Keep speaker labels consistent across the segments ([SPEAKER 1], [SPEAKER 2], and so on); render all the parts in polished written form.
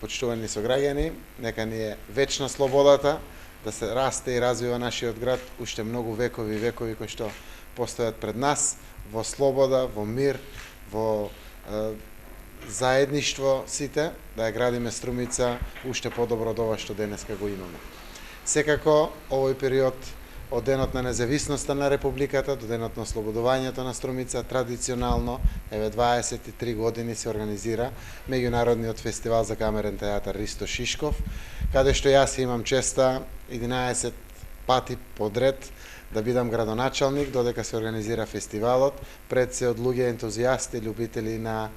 [SPEAKER 1] почитувани сограѓани, нека ни е вечна слободата да се расте и развива нашиот град уште многу векови и векови кои што постојат пред нас во слобода, во мир, во заедништво сите, да ја градиме Струмица уште подобро од ова што денеска го имаме. Секако, овој период од денот на независноста на Републиката до денот на ослободувањето на Струмица, традиционално, 23 години се организира меѓународниот фестивал за камерен театар Ристо Шишков, каде што јас имам честа 11 пати подред да бидам градоначалник, додека се организира фестивалот, пред се од луѓе ентузијасти, љубители на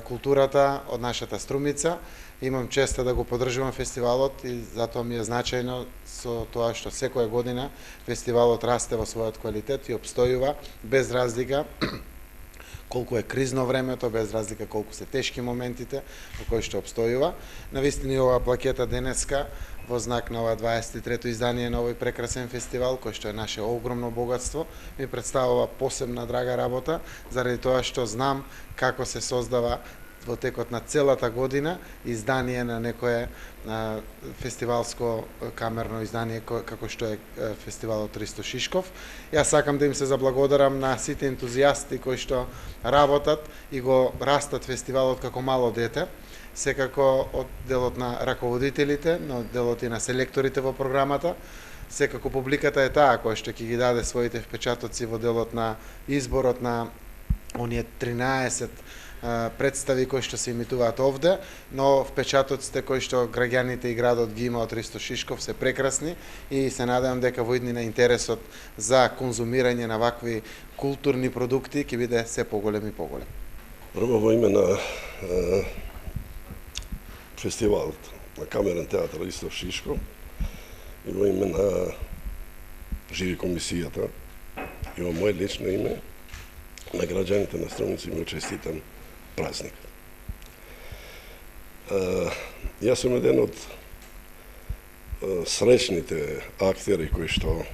[SPEAKER 1] културата од нашата Струмица. Имам честа да го поддржувам фестивалот и затоа ми е значајно со тоа што секоја година фестивалот расте во својот квалитет и обстојува без разлика колку е кризно времето, без разлика колку се тешки моментите во кои што обстојува. Навистина оваа плакета денеска во знак на ова 23-то издание на овој прекрасен фестивал, кој што е наше огромно богатство, ми представува посебна драга работа, заради тоа што знам како се создава во текот на целата година издание на некое фестивалско камерно издание како што е фестивалот Ристо Шишков. Јас сакам да им се заблагодарам на сите ентузијасти кои што работат и го растат фестивалот како мало дете, секако од делот на раководителите, но делот и на селекторите во програмата. Секако публиката е таа која што ќе ги даде своите впечатоци во делот на изборот на оние 13 представи кои што се имитуваат овде, но впечатоците кои што граѓаните и градот ги има од Ристо Шишков се прекрасни и се надевам дека во иднина интересот за конзумирање на вакви културни продукти ќе биде се поголем и поголем.
[SPEAKER 2] Прво во име на фестивалот на камерен театар Ристо Шишков и во име на жири комисијата и во моје лично име на граѓаните на Струмица ми честитам празник. Јас сум еден од среќните актери кои што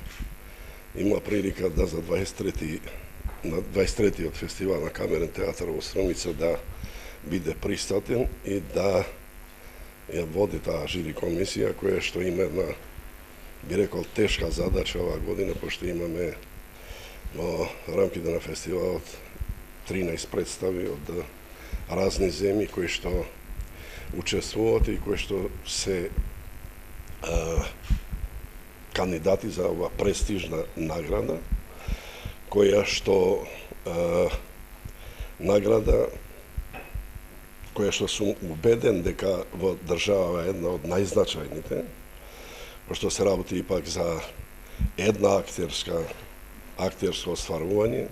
[SPEAKER 2] има прилика да за 23-тиот фестивал на камерен театар во Струмица да биде пристатен и да ја води таа жири комисија која што има една, би рекол, тешка задача оваа година, пошто имаме во рамките на фестивалот 13 представи од разни земји кои што учествуваат и кои што се кандидати за ова престижна награда, која што награда која што сум убеден дека во држава е една од најзначајните, пошто се работи ипак за една актерско остварување,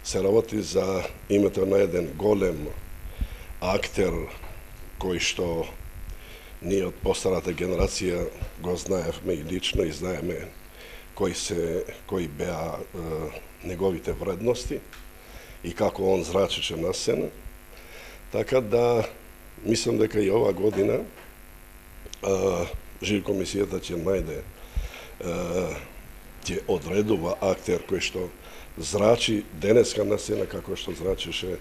[SPEAKER 2] се работи за името на еден голем актер кој што ние од постарата генерација го знаевме и лично и знаеме кои беа неговите вредности и како он зрачеше на сцена. Така да мислам дека и оваа година жири комисијата ќе најде ќе одредува актер кој што зрачи денеска на сцена како што зрачеше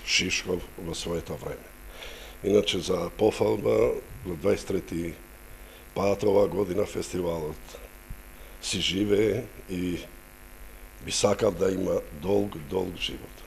[SPEAKER 2] Шишков во своето време. Иначе за пофалба во 23 пат оваа година фестивалот си живее и би сакал да има долг живот.